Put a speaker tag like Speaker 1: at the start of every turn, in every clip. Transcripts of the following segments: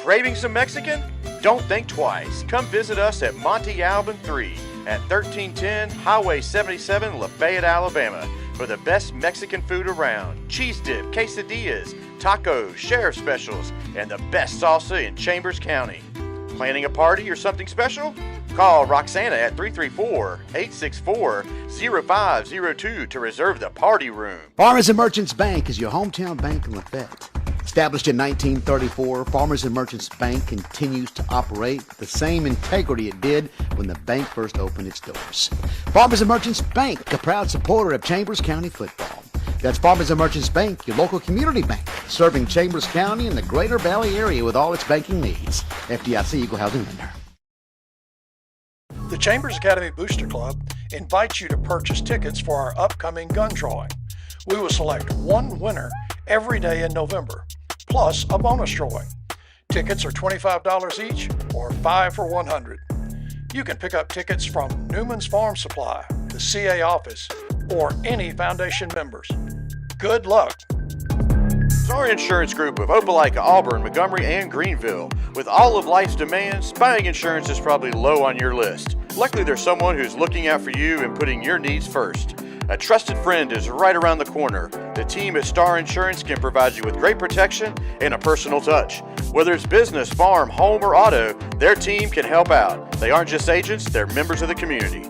Speaker 1: Craving some Mexican? Don't think twice. Come visit us at Monte Alban 3 at 1310 Highway 77, Lafayette, Alabama for the best Mexican food around. Cheese dip, quesadillas, tacos, sheriff specials, and the best salsa in Chambers County. Planning a party or something special? Call Roxana at 334-864-0502 to reserve the party room.
Speaker 2: Farmers and Merchants Bank is your hometown bank in Lafayette. Established in 1934, Farmers and Merchants Bank continues to operate with the same integrity it did when the bank first opened its doors. Farmers and Merchants Bank, a proud supporter of Chambers County football. That's Farmers and Merchants Bank, your local community bank, serving Chambers County and the Greater Valley area with all its banking needs. FDIC Equal Housing Lender.
Speaker 3: The Chambers Academy Booster Club invites you to purchase tickets for our upcoming gun drawing. We will select one winner every day in November, plus a bonus drawing. Tickets are $25 each or 5 for $100. You can pick up tickets from Newman's Farm Supply, the CA office, or any foundation members. Good luck.
Speaker 1: Star Insurance Group of Opelika, Auburn, Montgomery, and Greenville. With all of life's demands, buying insurance is probably low on your list. Luckily, there's someone who's looking out for you and putting your needs first. A trusted friend is right around the corner. The team at Star Insurance can provide you with great protection and a personal touch. Whether it's business, farm, home, or auto, their team can help out. They aren't just agents, they're members of the community.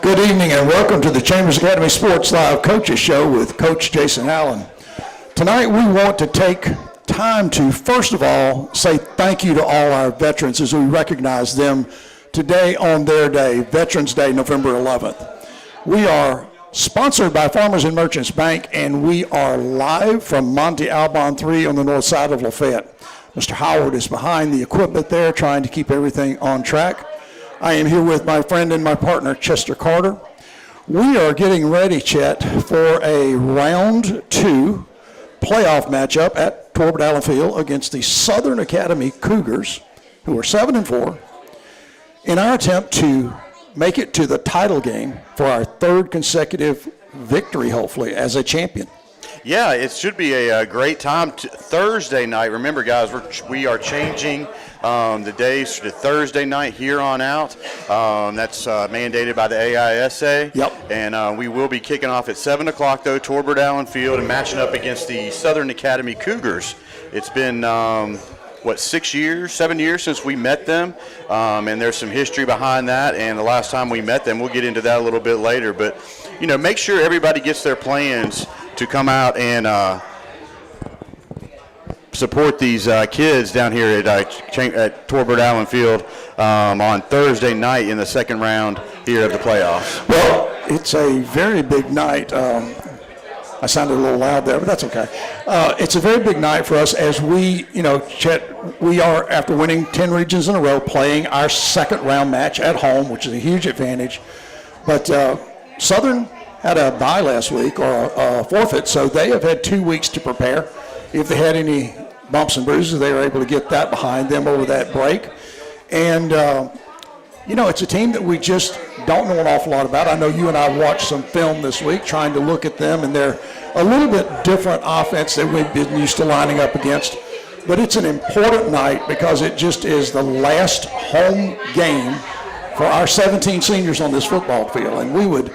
Speaker 3: Good evening and welcome to the Chambers Academy Sports Live Coaches Show with Coach Jason Allen. Tonight we want to take time to, first of all, say thank you to all our veterans as we recognize them today on their day, Veterans Day, November 11th. We are sponsored by Farmers and Merchants Bank, and we are live from Monte Alban 3 on the north side of Lafayette. Mr. Howard is behind the equipment there trying to keep everything on track. I am here with my friend and my partner, Chester Carter. We are getting ready, Chet, for a round 2 playoff matchup at Torbert Allen Field against the Southern Academy Cougars, who are 7-4, in our attempt to make it to the title game for our 3rd consecutive victory, hopefully, as a champion.
Speaker 1: Yeah, it should be a great time. Thursday night, remember, guys, we are changing the days to Thursday night here on out. That's mandated by the AISA.
Speaker 3: Yep.
Speaker 1: And we will be kicking off at 7 o'clock, though, Torbert Allen Field, and matching up against the Southern Academy Cougars. It's been, 7 years since we met them, and there's some history behind that. And the last time we met them, we'll get into that a little bit later. But, make sure everybody gets their plans to come out and support these kids down here at Torbert Allen Field on Thursday night in the second round here of the playoffs.
Speaker 3: Well, it's a very big night. I sounded a little loud there, but that's okay. It's a very big night for us as we, Chet, we are, after winning 10 regions in a row, playing our second round match at home, which is a huge advantage. But Southern had a bye last week, or a forfeit, so they have had 2 weeks to prepare. If they had any bumps and bruises, they were able to get that behind them over that break. And, it's a team that we just don't know an awful lot about. I know you and I watched some film this week trying to look at them, and they're a little bit different offense than we've been used to lining up against. But it's an important night because it just is the last home game for our 17 seniors on this football field. And we would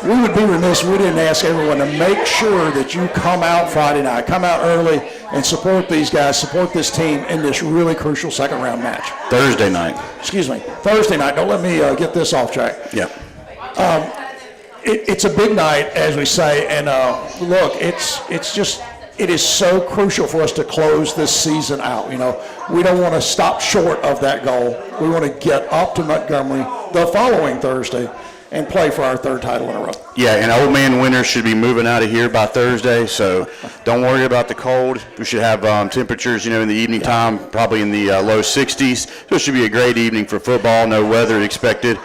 Speaker 3: be remiss if we didn't ask everyone to make sure that you come out Friday night, come out early and support these guys, support this team in this really crucial second round match.
Speaker 1: Thursday night.
Speaker 3: Thursday night. Don't let me get this off track.
Speaker 1: Yep.
Speaker 3: It's a big night, as we say, and look, it is so crucial for us to close this season out. We don't want to stop short of that goal. We want to get up to Montgomery the following Thursday and play for our 3rd title in a row.
Speaker 1: Yeah, and Old Man Winter should be moving out of here by Thursday, so don't worry about the cold. We should have temperatures, in the evening time, probably in the low 60s. So it should be a great evening for football, no weather expected.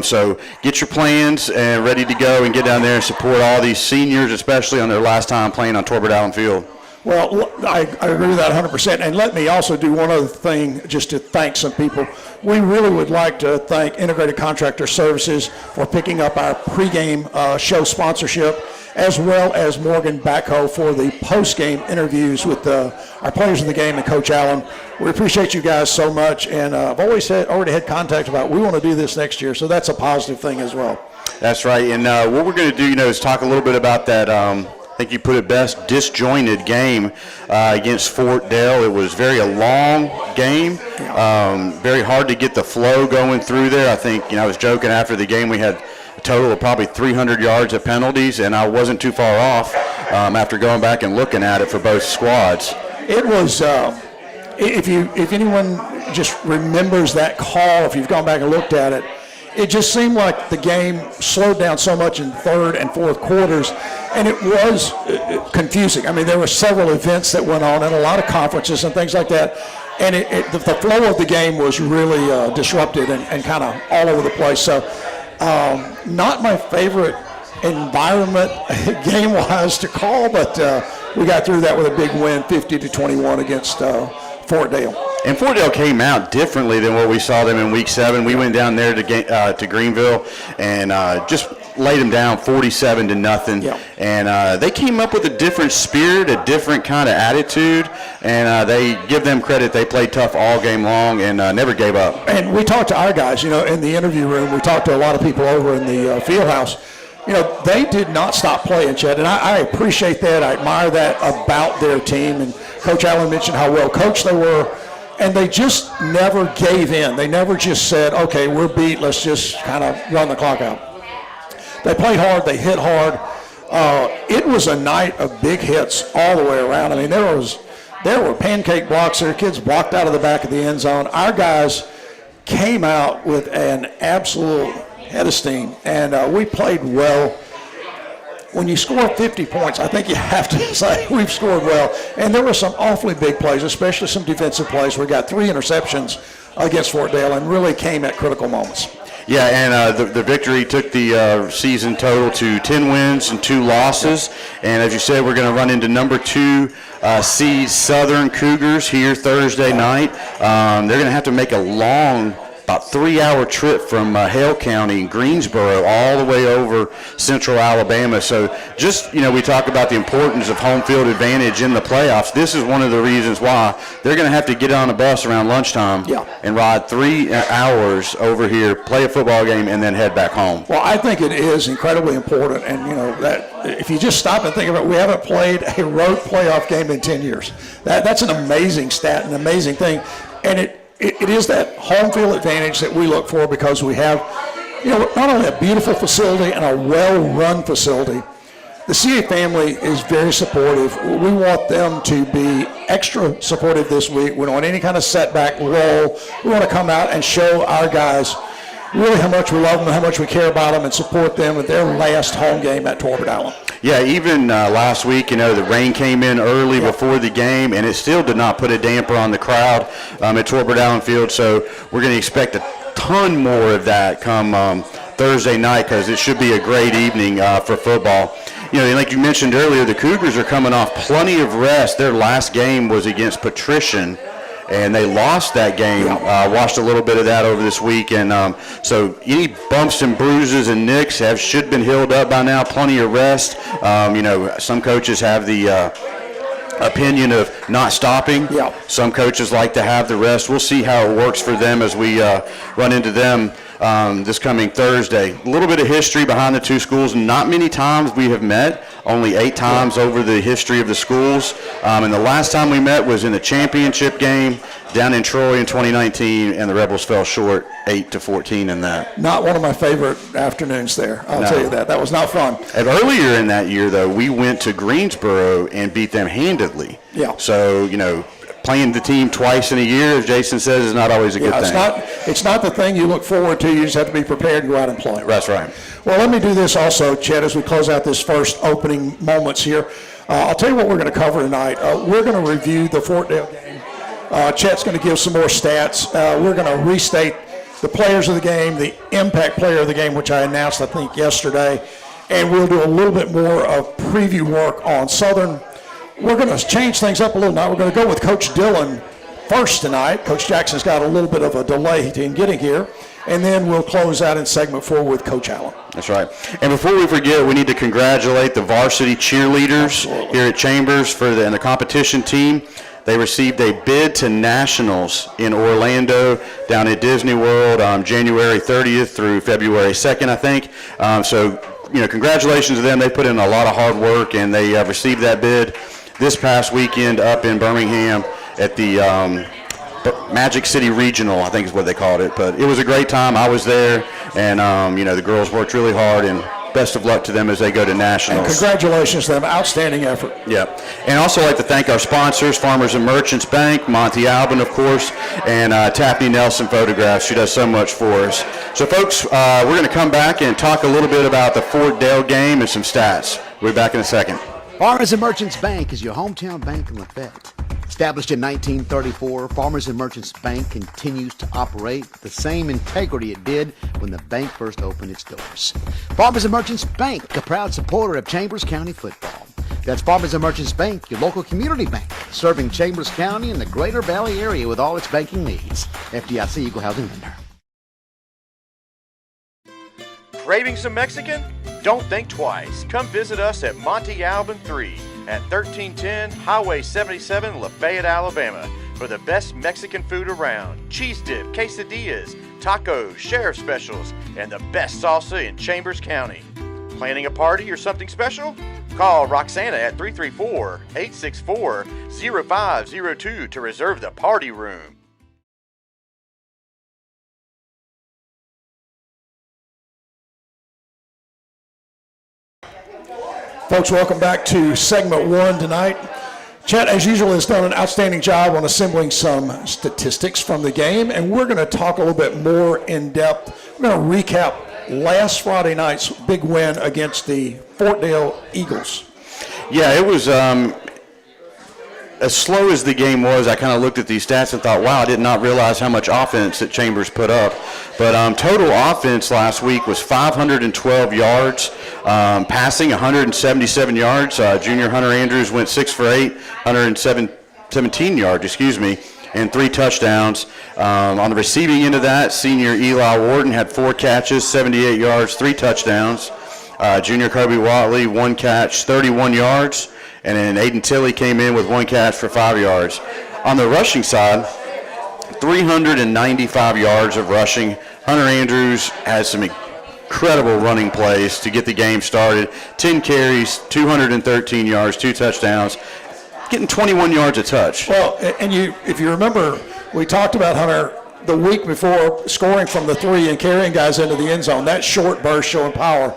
Speaker 1: So get your plans and ready to go and get down there and support all these seniors, especially on their last time playing on Torbert Allen Field.
Speaker 3: Well, I agree with that 100%. And let me also do one other thing just to thank some people. We really would like to thank Integrated Contractor Services for picking up our pregame show sponsorship. as well as Morgan Backhoe for the post-game interviews with our players of the game and Coach Allen. We appreciate you guys so much, and I've already had contact about we want to do this next year, so that's a positive thing as well.
Speaker 1: That's right, and what we're going to do, is talk a little bit about that, I think you put it best, disjointed game against Fort Dale. It was a long game, very hard to get the flow going through there. I think, I was joking after the game, we had a total of probably 300 yards of penalties, and I wasn't too far off after going back and looking at it for both squads.
Speaker 3: It was, if anyone just remembers that call, if you've gone back and looked at it, it just seemed like the game slowed down so much in third and fourth quarters, and it was confusing. I mean, there were several events that went on and a lot of conferences and things like that, and the flow of the game was really disrupted and kind of all over the place. So not my favorite environment game-wise to call, but we got through that with a big win, 50-21 against Fort Dale.
Speaker 1: And Fort Dale came out differently than what we saw them in Week 7. We went down there to Greenville and just laid them down 47-0.
Speaker 3: Yeah.
Speaker 1: And they came up with a different spirit, a different kind of attitude, and they give them credit. They played tough all game long and never gave up.
Speaker 3: And we talked to our guys, in the interview room. We talked to a lot of people over in the field house. They did not stop playing, Chet, and I appreciate that. I admire that about their team. And Coach Allen mentioned how well coached they were. And they just never gave in. They never just said, okay, we're beat, let's just kind of run the clock out. They played hard, they hit hard. It was a night of big hits all the way around. I mean, there were pancake blocks there, kids blocked out of the back of the end zone. Our guys came out with an absolute head of steam, and we played well. When you score 50 points, I think you have to say we've scored well. And there were some awfully big plays, especially some defensive plays. We got 3 interceptions against Fort Dale and really came at critical moments.
Speaker 1: Yeah, and the victory took the season total to 10 wins and 2 losses. And as you said, we're going to run into number 2 seed Southern Cougars here Thursday night. They're going to have to make a long, about 3-hour trip from Hale County, Greensboro, all the way over central Alabama. So just, we talk about the importance of home field advantage in the playoffs. This is one of the reasons why they're going to have to get on a bus around lunchtime and ride 3 hours over here, play a football game, and then head back home.
Speaker 3: Well, I think it is incredibly important. And, that if you just stop and think about it, we haven't played a road playoff game in 10 years. That's an amazing stat, an amazing thing. And it is that home field advantage that we look for because we have, not only a beautiful facility and a well-run facility, the CA family is very supportive. We want them to be extra supportive this week. We don't want any kind of setback, lull. We want to come out and show our guys really how much we love them and how much we care about them and support them with their last home game at Torbert Allen.
Speaker 1: Yeah, even last week, the rain came in early before the game, and it still did not put a damper on the crowd at Torbert Allen Field. So we're going to expect a ton more of that come Thursday night because it should be a great evening for football. Like you mentioned earlier, the Cougars are coming off plenty of rest. Their last game was against Patrician, and they lost that game. Watched a little bit of that over this week, and so any bumps and bruises and nicks should been healed up by now. Plenty of rest. Some coaches have the opinion of not stopping. Some coaches like to have the rest. We'll see how it works for them as we run into them this coming Thursday. A little bit of history behind the two schools. Not many times we have met, only 8 times over the history of the schools. And the last time we met was in the championship game down in Troy in 2019, and the Rebels fell short 8-14 in that.
Speaker 3: Not one of my favorite afternoons there, I'll tell you that. That was not fun.
Speaker 1: And earlier in that year, though, we went to Greensboro and beat them handedly. So, playing the team twice in a year, as Jason says, is not always a good thing.
Speaker 3: It's not the thing you look forward to. You just have to be prepared to go out and play.
Speaker 1: That's right.
Speaker 3: Well, let me do this also, Chet, as we close out this first opening moments here. I'll tell you what we're going to cover tonight. We're going to review the Fort Dale game. Chet's going to give some more stats. We're going to restate the players of the game, the impact player of the game, which I announced, I think, yesterday. And we'll do a little bit more of preview work on Southern. We're going to change things up a little now. We're going to go with Coach Dillon first tonight. Coach Jackson's got a little bit of a delay in getting here. and then we'll close out in segment 4 with Coach Allen.
Speaker 1: That's right. And before we forget, we need to congratulate the varsity cheerleaders here at Chambers and the competition team. They received a bid to nationals in Orlando down at Disney World January 30th through February 2nd, I think. So, congratulations to them. They put in a lot of hard work, and they received that bid this past weekend up in Birmingham at the Magic City Regional, I think is what they called it. But it was a great time. I was there, and, the girls worked really hard, and best of luck to them as they go to nationals.
Speaker 3: And congratulations to them. Outstanding effort.
Speaker 1: Yeah. And also like to thank our sponsors, Farmers and Merchants Bank, Monty Albin, of course, and Tapney Nelson Photographs. She does so much for us. So, folks, we're going to come back and talk a little bit about the Fort Dale game and some stats. We'll be back in a second.
Speaker 2: Farmers and Merchants Bank is your hometown bank in Lafayette. Established in 1934, Farmers and Merchants Bank continues to operate with the same integrity it did when the bank first opened its doors. Farmers and Merchants Bank, a proud supporter of Chambers County football. That's Farmers and Merchants Bank, your local community bank, serving Chambers County and the Greater Valley area with all its banking needs. FDIC Equal Housing Lender.
Speaker 1: Craving some Mexican? Don't think twice. Come visit us at Monty Albin 3 at 1310 Highway 77, Lafayette, Alabama, for the best Mexican food around. Cheese dip, quesadillas, tacos, sheriff specials, and the best salsa in Chambers County. Planning a party or something special? Call Roxana at 334-864-0502 to reserve the party room.
Speaker 3: Folks, welcome back to segment 1 tonight. Chet, as usual, has done an outstanding job on assembling some statistics from the game, and we're going to talk a little bit more in depth. We're going to recap last Friday night's big win against the Fort Dale Eagles.
Speaker 1: Yeah, it was as slow as the game was. I kind of looked at these stats and thought, wow, I did not realize how much offense that Chambers put up. But total offense last week was 512 yards, passing 177 yards. Junior Hunter Andrews went 6 for 8, 117 yards, and 3 touchdowns. On the receiving end of that, senior Eli Wharton had 4 catches, 78 yards, 3 touchdowns. Junior Kobe Watley, 1 catch, 31 yards. And then Aiden Tilley came in with 1 catch for 5 yards. On the rushing side, 395 yards of rushing. Hunter Andrews had some incredible running plays to get the game started. 10 carries, 213 yards, 2 touchdowns, getting 21 yards a touch.
Speaker 3: Well, and if you remember, we talked about Hunter the week before scoring from the 3 and carrying guys into the end zone. That short burst showing power.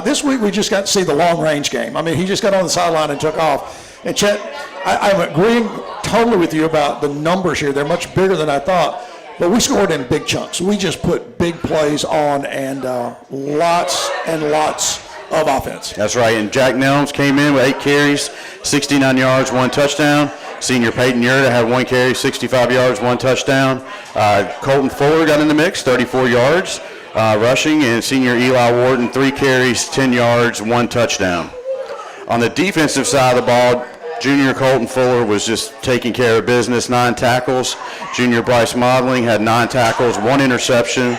Speaker 3: This week we just got to see the long-range game. I mean, he just got on the sideline and took off. And Chet, I'm agreeing totally with you about the numbers here. They're much bigger than I thought. But we scored in big chunks. We just put big plays on and lots and lots of offense.
Speaker 1: That's right. And Jack Nelms came in with 8 carries, 69 yards, 1 touchdown. Senior Peyton Yurda had 1 carry, 65 yards, 1 touchdown. Colton Fuller got in the mix, 34 yards. Rushing, and senior Eli Wharton, 3 carries, 10 yards, 1 touchdown. On the defensive side of the ball, junior Colton Fuller was just taking care of business, 9 tackles. Junior Bryce Modeling had 9 tackles, 1 interception.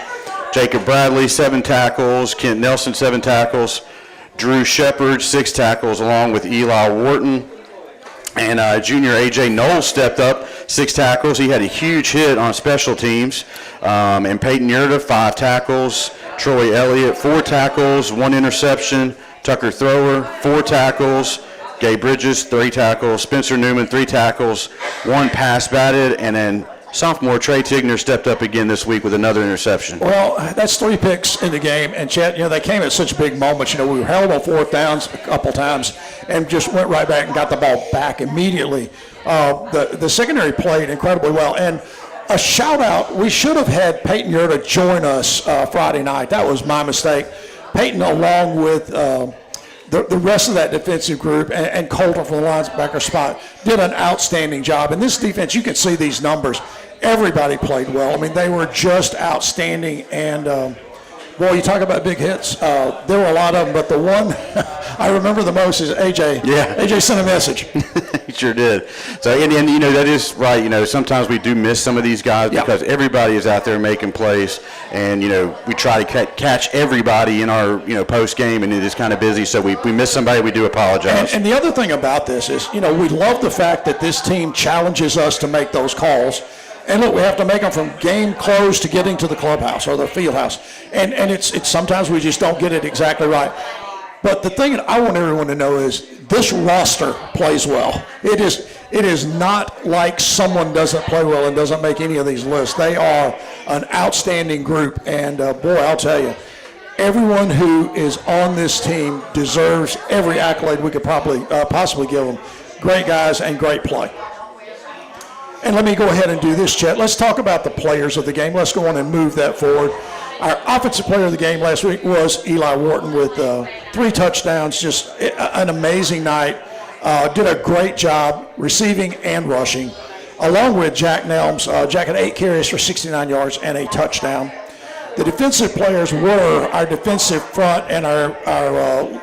Speaker 1: Jacob Bradley, 7 tackles. Kent Nelson, 7 tackles. Drew Shepard, 6 tackles, along with Eli Wharton. And junior A.J. Knowles stepped up, 6 tackles. He had a huge hit on special teams. And Peyton Yurda, 5 tackles. Troy Elliott, 4 tackles, 1 interception. Tucker Thrower, 4 tackles. Gay Bridges, 3 tackles. Spencer Newman, 3 tackles, 1 pass batted. And then sophomore Trey Tigner stepped up again this week with another interception.
Speaker 3: Well, that's 3 picks in the game. And, Chet, they came at such big moments. We were held on 4th downs a couple times and just went right back and got the ball back immediately. The secondary played incredibly well. And a shout-out, we should have had Peyton Yurda join us Friday night. That was my mistake. Peyton, along with the rest of that defensive group and Colton from the linebacker spot, did an outstanding job. In this defense, you can see these numbers. Everybody played well. I mean, they were just outstanding. And, boy, you talk about big hits. There were a lot of them, but the one I remember the most is AJ.
Speaker 4: Yeah.
Speaker 3: AJ sent a message.
Speaker 4: He sure did. So, and you know, that is right. You know, sometimes we do miss some of these guys because everybody is out there making plays, and, you know, we try to catch everybody in our, you know, post game, and it is kind of busy. So we miss somebody, we do apologize.
Speaker 3: And the other thing about this is, you know, we love the fact that this team challenges us to make those calls. And look, we have to make them from game close to getting to the clubhouse or the field house. And it's sometimes we just don't get it exactly right. But the thing that I want everyone to know is this roster plays well. It is not like someone doesn't play well and doesn't make any of these lists. They are an outstanding group. And, boy, I'll tell you, everyone who is on this team deserves every accolade we could possibly give them. Great guys and great play. And let me go ahead and do this, Chet. Let's talk about the players of the game. Let's go on and move that forward. Our offensive player of the game last week was Eli Wharton with 3 touchdowns, just an amazing night. Did a great job receiving and rushing, along with Jack Nelms. Jack had 8 carries for 69 yards and a touchdown. The defensive players were our defensive front and our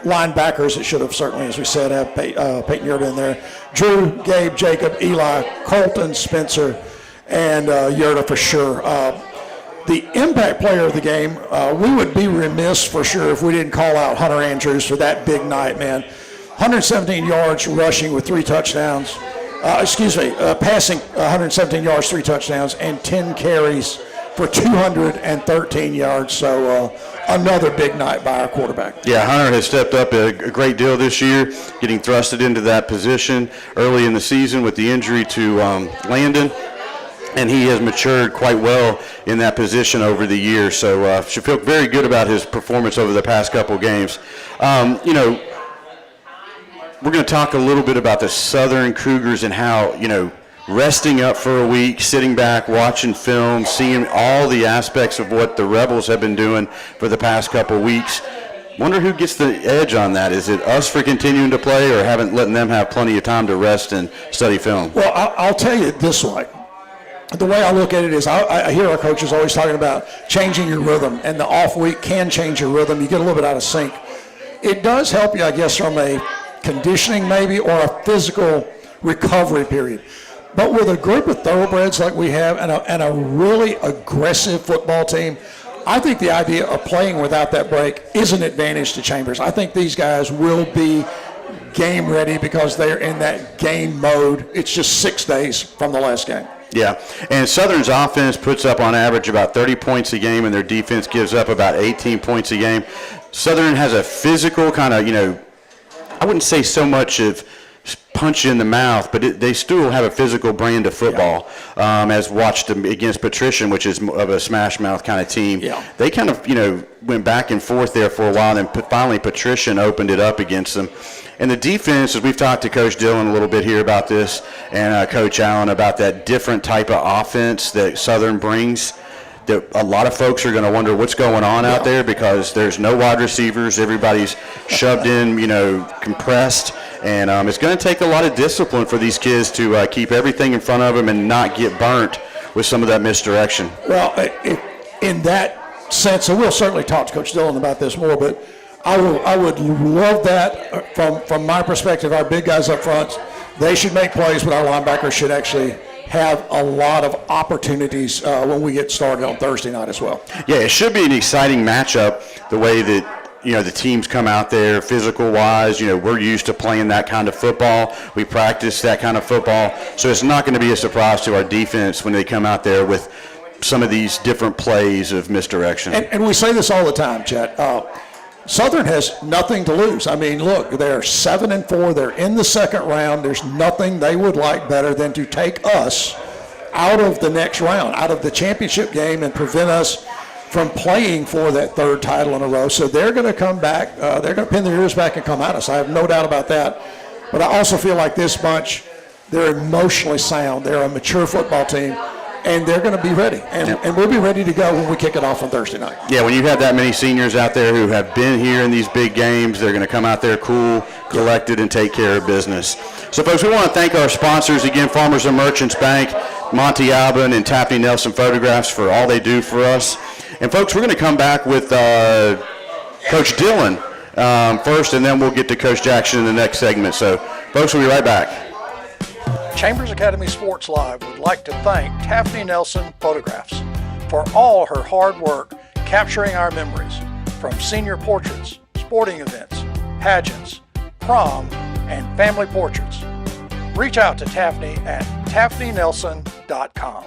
Speaker 3: linebackers. It should have certainly, as we said, have Peyton Yerda in there. Drew, Gabe, Jacob, Eli, Colton, Spencer, and Yerda for sure. The impact player of the game, we would be remiss for sure if we didn't call out Hunter Andrews for that big night, man. 117 yards rushing with 3 touchdowns. Passing 117 yards, 3 touchdowns, and 10 carries for 213 yards. So another big night by our quarterback.
Speaker 4: Yeah, Hunter has stepped up a great deal this year, getting thrusted into that position early in the season with the injury to Landon. And he has matured quite well in that position over the years. So should feel very good about his performance over the past couple games. You know, we're going to talk a little bit about the Southern Cougars and how, you know, resting up for a week, sitting back, watching film, seeing all the aspects of what the Rebels have been doing for the past couple weeks. Wonder who gets the edge on that. Is it us for continuing to play or letting them have plenty of time to rest and study film?
Speaker 3: Well, I'll tell you this way. The way I look at it is I hear our coaches always talking about changing your rhythm, and the off week can change your rhythm. You get a little bit out of sync. It does help you, I guess, from a conditioning maybe or a physical recovery period. But with a group of thoroughbreds like we have and a really aggressive football team, I think the idea of playing without that break is an advantage to Chambers. I think these guys will be game ready because they're in that game mode. It's just 6 days from the last game.
Speaker 4: Yeah, and Southern's offense puts up on average about 30 points a game, and their defense gives up about 18 points a game. Southern has a physical kind of, you know, I wouldn't say so much of punch in the mouth, but they still have a physical brand of football. As watched them against Patrician, which is of a smash mouth kind of team. Yeah. They kind of, you know, went back and forth there for a while, and then finally Patrician opened it up against them. And the defense, as we've talked to Coach Dillon a little bit here about this, and Coach Allen about that different type of offense that Southern brings, that a lot of folks are going to wonder what's going on out there because there's no wide receivers. Everybody's shoved in, you know, compressed. And it's going to take a lot of discipline for these kids to keep everything in front of them and not get burnt with some of that misdirection.
Speaker 3: Well, in that sense, and we'll certainly talk to Coach Dillon about this more, but I would love that from my perspective. Our big guys up front, they should make plays, but our linebackers should actually have a lot of opportunities when we get started on Thursday night as well.
Speaker 4: Yeah, it should be an exciting matchup the way that, you know, the teams come out there physical-wise. You know, we're used to playing that kind of football. We practice that kind of football. So it's not going to be a surprise to our defense when they come out there with some of these different plays of misdirection.
Speaker 3: And we say this all the time, Chet. Southern has nothing to lose. I mean, look, they're 7-4. They're in the second round. There's nothing they would like better than to take us out of the next round, out of the championship game, and prevent us from playing for that third title in a row. So they're going to come back. They're going to pin their ears back and come at us. I have no doubt about that. But I also feel like this bunch, they're emotionally sound. They're a mature football team. And they're going to be ready, and we'll be ready to go when we kick it off on Thursday night.
Speaker 4: Yeah, when you have that many seniors out there who have been here in these big games, they're going to come out there cool, collected, and take care of business. So, folks, we want to thank our sponsors again, Farmers and Merchants Bank, Monty Alban, and Taffy Nelson Photographs for all they do for us. And, folks, we're going to come back with Coach Dillon first, and then we'll get to Coach Jackson in the next segment. So, folks, we'll be right back.
Speaker 5: Chambers Academy Sports Live would like to thank Taffany Nelson Photographs for all her hard work capturing our memories from senior portraits, sporting events, pageants, prom, and family portraits. Reach out to Taffany at taffanynelson.com.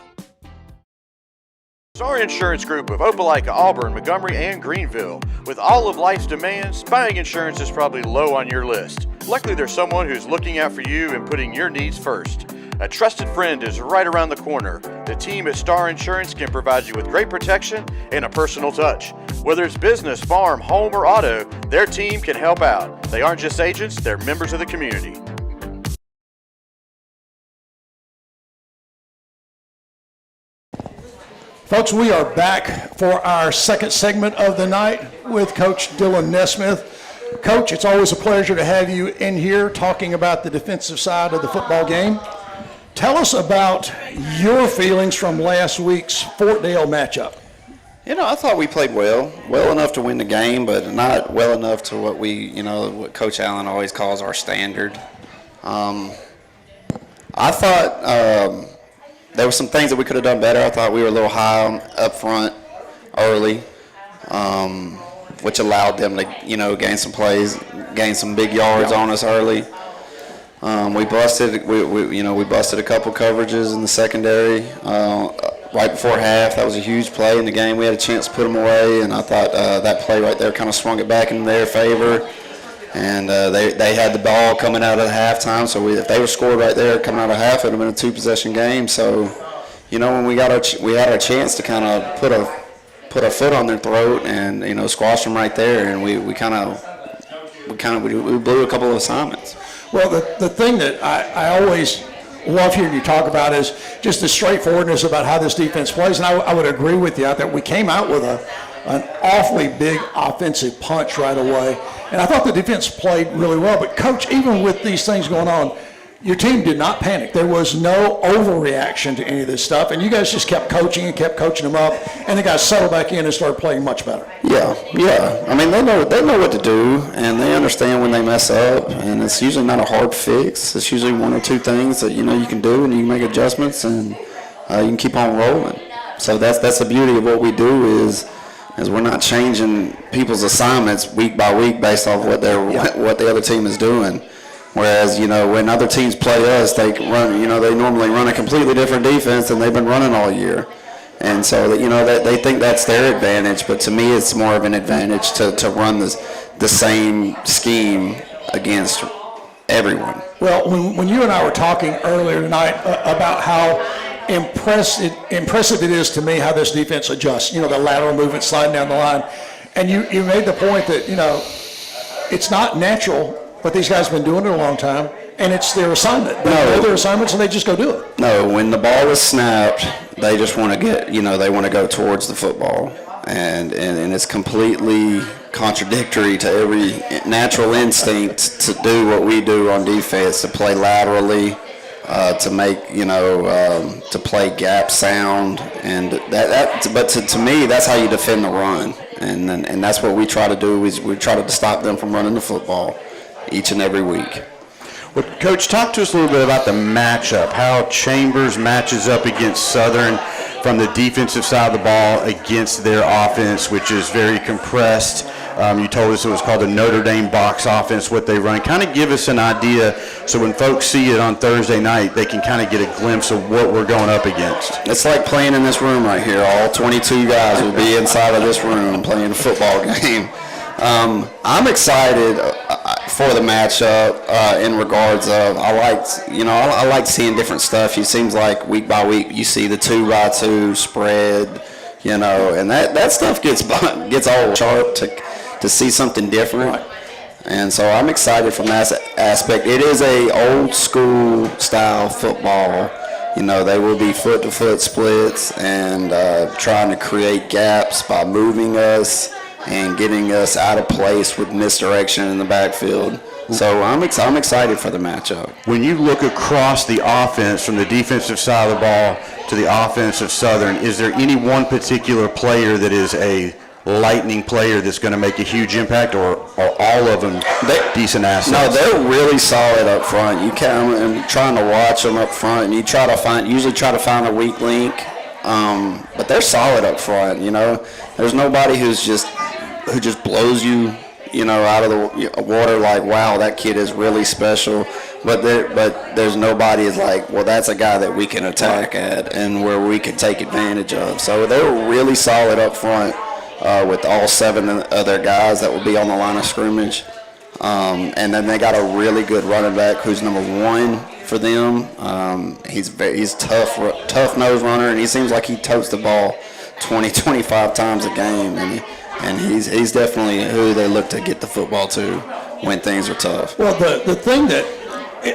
Speaker 1: Star Insurance Group of Opelika, Auburn, Montgomery, and Greenville. With all of life's demands, buying insurance is probably low on your list. Luckily, there's someone who's looking out for you and putting your needs first. A trusted friend is right around the corner. The team at Star Insurance can provide you with great protection and a personal touch. Whether it's business, farm, home, or auto, their team can help out. They aren't just agents, they're members of the community.
Speaker 3: Folks, we are back for our second segment of the night with Coach Dylan Nesmith. Coach, it's always a pleasure to have you in here talking about the defensive side of the football game. Tell us about your feelings from last week's Fort Dale matchup.
Speaker 6: I thought we played well enough to win the game, but not well enough to what Coach Allen always calls our standard. I thought there were some things that we could have done better. I thought we were a little high up front early, which allowed them to, gain some plays, gain some big yards on us early. We busted a couple coverages in the secondary right before half. That was a huge play in the game. We had a chance to put them away, and I thought that play right there kind of swung it back in their favor. And they had the ball coming out of the halftime, so if they were scored right there coming out of half, it would have been a two-possession game. So, when we had our chance to kind of put our foot on their throat and squash them right there, and we blew a couple of assignments.
Speaker 3: Well, the thing that I always love hearing you talk about is just the straightforwardness about how this defense plays, and I would agree with you that we came out with an awfully big offensive punch right away. And I thought the defense played really well. But, Coach, even with these things going on, your team did not panic. There was no overreaction to any of this stuff. And you guys just kept coaching and kept coaching them up. And the guys settled back in and started playing much better.
Speaker 6: Yeah. I mean, they know what to do, and they understand when they mess up. And it's usually not a hard fix. It's usually one or two things that, you can do, and you can make adjustments, and you can keep on rolling. So that's the beauty of what we do is we're not changing people's assignments week by week based off what the other team is doing. Whereas, when other teams play us, they normally run a completely different defense than they've been running all year. And so, they think that's their advantage, but to me it's more of an advantage to run the same scheme against everyone.
Speaker 3: Well, when you and I were talking earlier tonight about how impressive it is to me how this defense adjusts, the lateral movement sliding down the line. And you made the point that, it's not natural, but these guys have been doing it a long time, and it's their assignment. They know their assignments, and they just go do it.
Speaker 6: No, when the ball is snapped, they just want to they want to go towards the football. And it's completely contradictory to every natural instinct to do what we do on defense, to play laterally, to make, to play gap sound, and but to me, that's how you defend the run, and that's what we try to do is we try to stop them from running the football each and every week.
Speaker 4: Well, Coach, talk to us a little bit about the matchup, how Chambers matches up against Southern from the defensive side of the ball against their offense, which is very compressed. You told us it was called the Notre Dame box offense, what they run. Kind of give us an idea so when folks see it on Thursday night, they can kind of get a glimpse of what we're going up against.
Speaker 6: It's like playing in this room right here. All 22 guys will be inside of this room playing a football game. I'm excited for the matchup in regards of I like seeing different stuff. It seems like week by week you see the 2x2 spread, and that stuff gets all sharp to see something different.
Speaker 3: Right.
Speaker 6: And so I'm excited from that aspect. It is a old school style football. They will be foot-to-foot splits and trying to create gaps by moving us and getting us out of place with misdirection in the backfield. So I'm excited for the matchup.
Speaker 4: When you look across the offense from the defensive side of the ball to the offense of Southern, is there any one particular player that is a lightning player that's going to make a huge impact, or are all of them decent assets?
Speaker 6: No, they're really solid up front. You come and trying to watch them up front, and you usually try to find a weak link. But they're solid up front. You know, there's nobody who just blows you, out of the water like, wow, that kid is really special. But there's nobody is like, well, that's a guy that we can attack at and where we can take advantage of. So they're really solid up front with all 7 other guys that will be on the line of scrimmage. And then they got a really good running back who's number 1 for them. He's tough nose runner, and he seems like he totes the ball 20-25 times a game, and he's definitely who they look to get the football to when things are tough.
Speaker 3: Well, the thing that,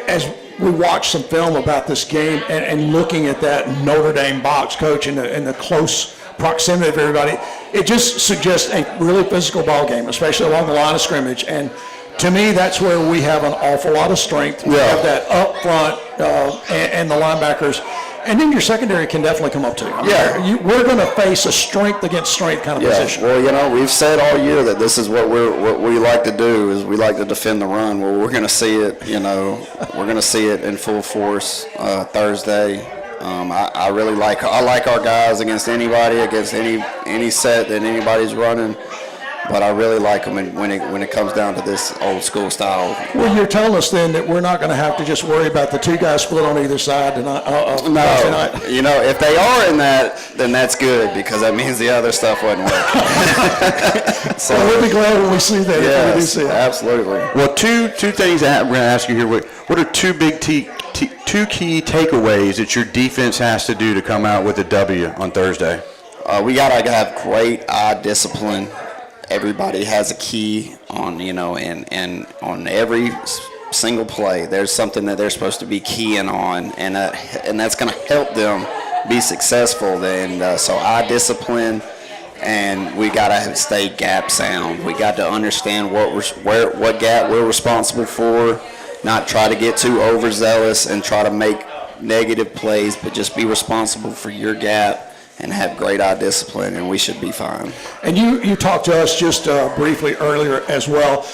Speaker 3: as we watch some film about this game and looking at that Notre Dame box, Coach, and the close proximity of everybody, it just suggests a really physical ball game, especially along the line of scrimmage. And to me, that's where we have an awful lot of strength. We have that up front and the linebackers. And then your secondary can definitely come up too. We're going to face a strength against strength kind of position.
Speaker 6: Well, we've said all year that this is what we like to do, is we like to defend the run. Well, we're going to see it, we're going to see it in full force Thursday. I like our guys against anybody, against any set that anybody's running. But I really like them when it comes down to this old school style.
Speaker 3: Well, you're telling us then that we're not going to have to just worry about the 2 guys split on either side tonight.
Speaker 6: No, if they are in that, then that's good, because that means the other stuff wasn't working.
Speaker 3: So we'll be glad when we see that.
Speaker 6: Yes,
Speaker 3: if we do see it.
Speaker 6: Absolutely.
Speaker 4: Well, two things that we're going to ask you here. What are two key takeaways that your defense has to do to come out with a W on Thursday?
Speaker 6: We got to have great eye discipline. Everybody has a key on, and on every single play, there's something that they're supposed to be keying on, and that's going to help them be successful. And so eye discipline, and we got to stay gap sound. We got to understand what gap we're responsible for, not try to get too overzealous and try to make negative plays, but just be responsible for your gap and have great eye discipline, and we should be fine.
Speaker 3: And you talked to us just briefly earlier as well.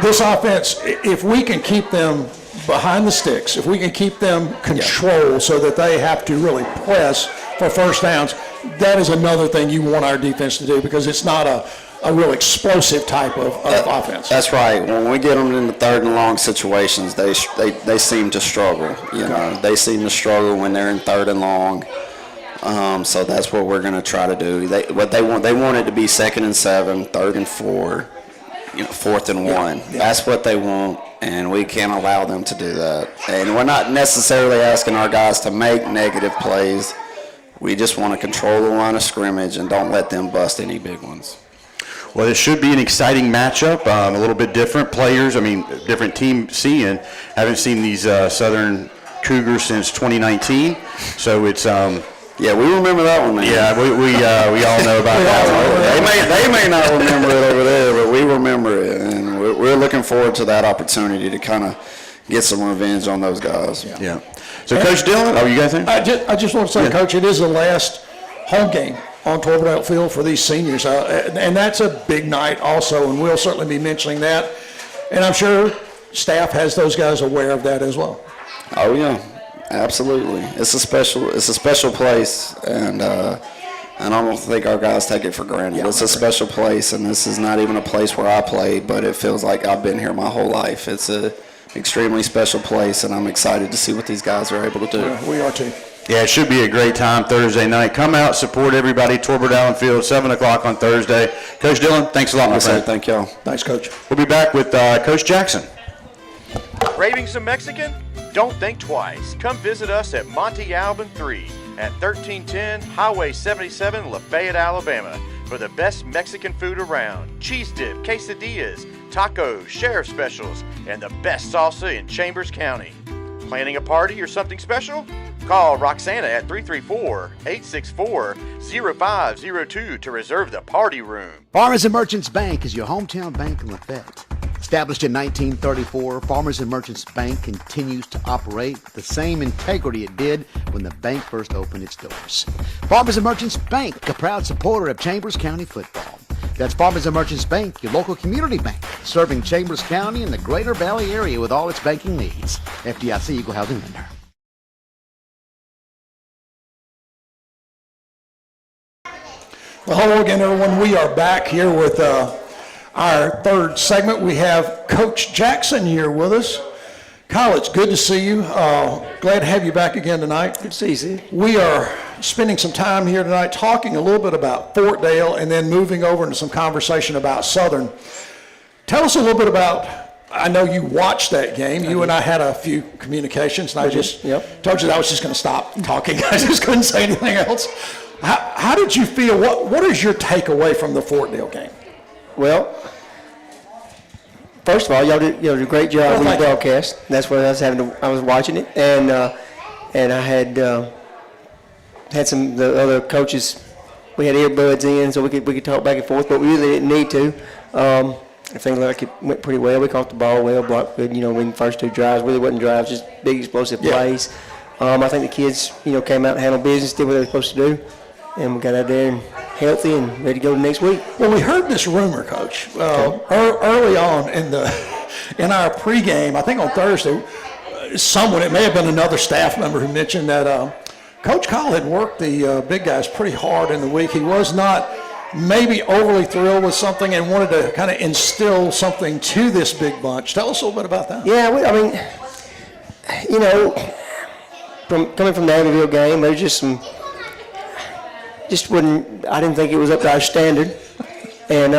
Speaker 3: This offense, if we can keep them behind the sticks, if we can keep them controlled so that they have to really press for first downs, that is another thing you want our defense to do, because it's not a real explosive type of offense.
Speaker 6: That's right. When we get them in the 3rd and long situations, they seem to struggle. They seem to struggle when they're in 3rd and long. So that's what we're going to try to do. They want it to be 2nd and 7, 3rd and 4, 4th and 1.
Speaker 3: Yeah.
Speaker 6: That's what they want, and we can't allow them to do that. And we're not necessarily asking our guys to make negative plays. We just want to control the line of scrimmage and don't let them bust any big ones.
Speaker 4: Well, it should be an exciting matchup, a little bit different players. Different team seeing. Haven't seen these Southern Cougars since 2019, so it's
Speaker 6: yeah, we remember that one, man.
Speaker 4: Yeah, we all know about that one.
Speaker 6: They may not remember it over there, but we remember it, and we're looking forward to that opportunity to kind of get some revenge on those guys.
Speaker 4: Yeah. So, Coach Dillon, you guys think?
Speaker 3: I just want to say, Coach, it is the last home game on Torbert Field for these seniors, and that's a big night also, and we'll certainly be mentioning that. And I'm sure staff has those guys aware of that as well.
Speaker 6: Oh yeah. Absolutely, it's a special place, and I don't think our guys take it for granted. Yeah, it's a special place, and this is not even a place where I played, but it feels like I've been here my whole life. It's a extremely special place, and I'm excited to see what these guys are able to do.
Speaker 3: Yeah, we are too.
Speaker 4: Yeah, it should be a great time Thursday night. Come out, support everybody. Torbert Allen Field, 7 o'clock on Thursday. Coach Dillon, thanks a lot, my friend.
Speaker 6: Thank y'all.
Speaker 3: Thanks, Coach.
Speaker 4: We'll be back with Coach Jackson.
Speaker 1: Craving some Mexican? Don't think twice. Come visit us at Monte Alban 3 at 1310 Highway 77, Lafayette, Alabama, for the best Mexican food around. Cheese dip, quesadillas, tacos, sheriff specials, and the best salsa in Chambers County. Planning a party or something special? Call Roxana at 334-864-0502 to reserve the party room.
Speaker 2: Farmers and Merchants Bank is your hometown bank in Lafayette. Established in 1934, Farmers and Merchants Bank continues to operate with the same integrity it did when the bank first opened its doors. Farmers and Merchants Bank, a proud supporter of Chambers County football. That's Farmers and Merchants Bank, your local community bank, serving Chambers County and the Greater Valley area with all its banking needs. FDIC Equal Housing Lender.
Speaker 3: Well, hello again, everyone. We are back here with our third segment. We have Coach Jackson here with us. Kyle, it's good to see you. Glad to have you back again tonight.
Speaker 7: Good to see you, Sid.
Speaker 3: We are spending some time here tonight talking a little bit about Fort Dale and then moving over into some conversation about Southern. Tell us a little bit about, I know you watched that game. You and I had a few communications, and I just told you that I was just going to stop talking. I just couldn't say anything else. How did you feel? What is your takeaway from the Fort Dale game?
Speaker 7: Well, first of all, y'all did a great job with the broadcast. That's what I was I was watching it, and I had some of the other coaches. We had earbuds in, so we could talk back and forth, but we really didn't need to. I think like it went pretty well. We caught the ball well, blocked good. In the first two drives, really wasn't drives, just big explosive plays. I think the kids, came out and handled business, did what they were supposed to do, and we got out there and healthy and ready to go next week.
Speaker 3: Well, we heard this rumor, Coach, early on in our pregame. I think on Thursday, it may have been another staff member who mentioned that Coach Kyle had worked the big guys pretty hard in the week. He was not maybe overly thrilled with something and wanted to kind of instill something to this big bunch. Tell us a little bit about that.
Speaker 7: Yeah, coming from the Abbeville game, there's just some. I didn't think it was up to our standard. And,